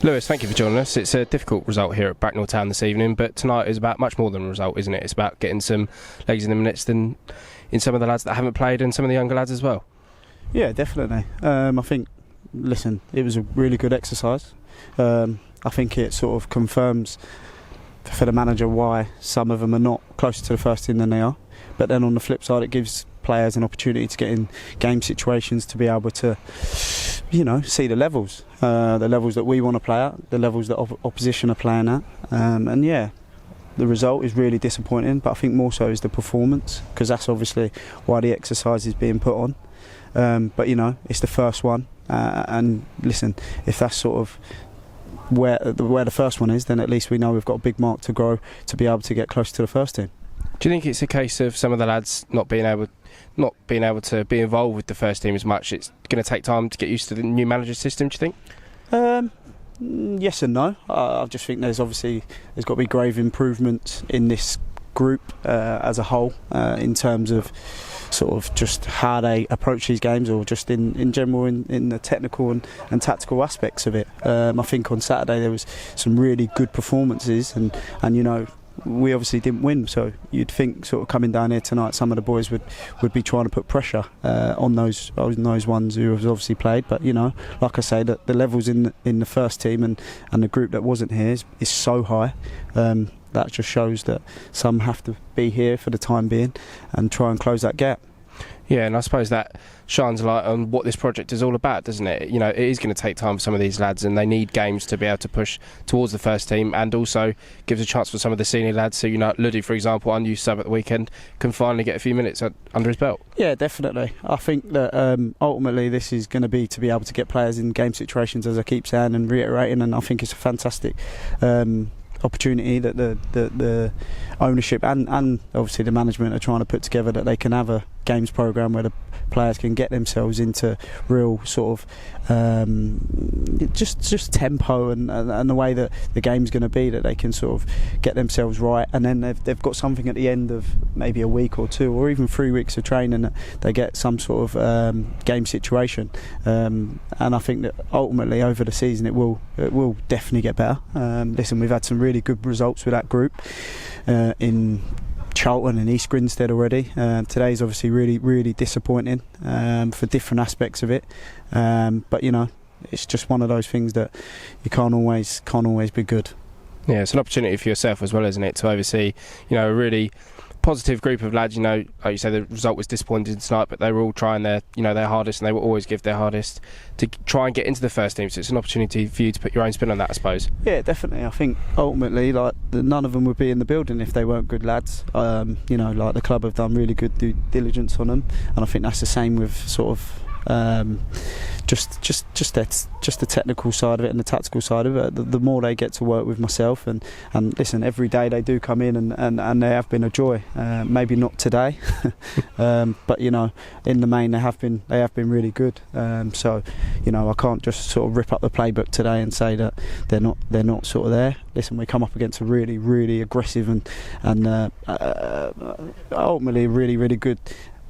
Lewis, thank you for joining us. It's a difficult result here at Bracknell Town this evening, but tonight is about much more than a result, isn't it? It's about getting some legs in the minutes in some of the lads that haven't played and some of the younger lads as well. Yeah, definitely. I think, listen, it was a really good exercise. I think it sort of confirms for the manager why some of them are not closer to the first team than they are. But then on the flip side, it gives players an opportunity to get in game situations to be able to, see the levels that we want to play at, the levels that opposition are playing at, and yeah, the result is really disappointing. But I think more so is the performance, because that's obviously why the exercise is being put on. But it's the first one, and listen, if that's sort of where the first one is, then at least we know we've got a big mark to grow to be able to get close to the first team. Do you think it's a case of some of the lads not being able to be involved with the first team as much? It's going to take time to get used to the new manager system, do you think? Yes and no. I just think there's got to be grave improvements in this group as a whole, in terms of sort of just how they approach these games, or just in general in the technical and tactical aspects of it. I think on Saturday there was some really good performances, and we obviously didn't win, so you'd think sort of coming down here tonight some of the boys would be trying to put pressure on those ones who have obviously played. But like I say, that the levels in the first team and the group that wasn't here is so high. That just shows that some have to be here for the time being and try and close that gap. Yeah, and I suppose that shines a light on what this project is all about, doesn't it? It is going to take time for some of these lads, and they need games to be able to push towards the first team, and also gives a chance for some of the senior lads. So, Luddy, for example, unused sub at the weekend, can finally get a few minutes under his belt. Yeah, definitely. I think that ultimately this is going to be able to get players in game situations, as I keep saying and reiterating, and I think it's a fantastic opportunity that the ownership and obviously the management are trying to put together, that they can have a games programme where the players can get themselves into real sort of just tempo and the way that the game's going to be, that they can sort of get themselves right, and then they've got something at the end of maybe a week or two or even 3 weeks of training that they get some sort of game situation, and I think that ultimately over the season it will definitely get better. Listen, we've had some really good results with that group in Charlton and East Grinstead already. Today's obviously really, really disappointing for different aspects of it, but it's just one of those things that you can't always be good. Yeah, it's an opportunity for yourself as well, isn't it, to oversee a really positive group of lads. Like you say, the result was disappointing tonight, but they were all trying their hardest, and they will always give their hardest to try and get into the first team. So it's an opportunity for you to put your own spin on that, I suppose. Yeah, definitely. I think ultimately, none of them would be in the building if they weren't good lads. The club have done really good due diligence on them, and I think that's the same with sort of just the technical side of it and the tactical side of it. The more they get to work with myself, and listen, every day they do come in and they have been a joy. Maybe not today, but in the main they have been really good. So I can't just sort of rip up the playbook today and say that they're not sort of there. Listen, we come up against a really, really aggressive and ultimately a really, really good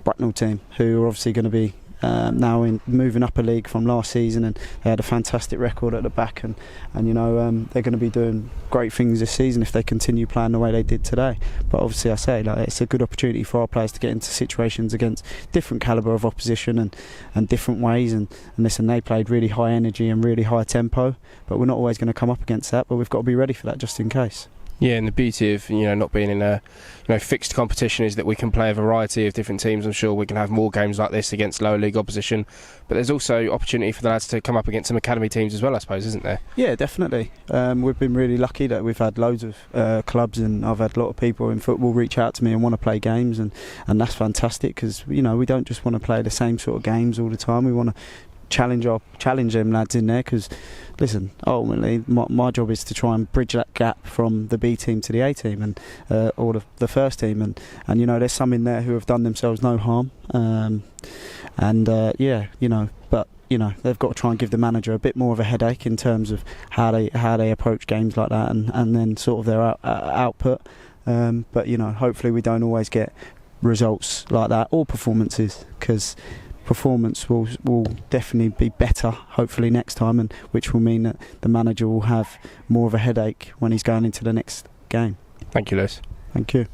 Bracknell team, who are obviously going to be now moving up a league from last season, and they had a fantastic record at the back, and they're going to be doing great things this season if they continue playing the way they did today. But obviously, I say, it's a good opportunity for our players to get into situations against different calibre of opposition and different ways, and listen, they played really high energy and really high tempo, but we're not always going to come up against that, but we've got to be ready for that just in case. Yeah, and the beauty of not being in a fixed competition is that we can play a variety of different teams. I'm sure we can have more games like this against lower league opposition, but there's also opportunity for the lads to come up against some academy teams as well, I suppose, isn't there? Yeah, definitely. We've been really lucky that we've had loads of clubs, and I've had a lot of people in football reach out to me and want to play games, and that's fantastic, because we don't just want to play the same sort of games all the time. We want to challenge them lads in there, because listen, ultimately my job is to try and bridge that gap from the B team to the A team and or the first team, and there's some in there who have done themselves no harm, but they've got to try and give the manager a bit more of a headache in terms of how they approach games like that, and then sort of their output, but hopefully we don't always get results like that or performances, because performance will definitely be better, hopefully next time, and which will mean that the manager will have more of a headache when he's going into the next game. Thank you, Lewis. Thank you.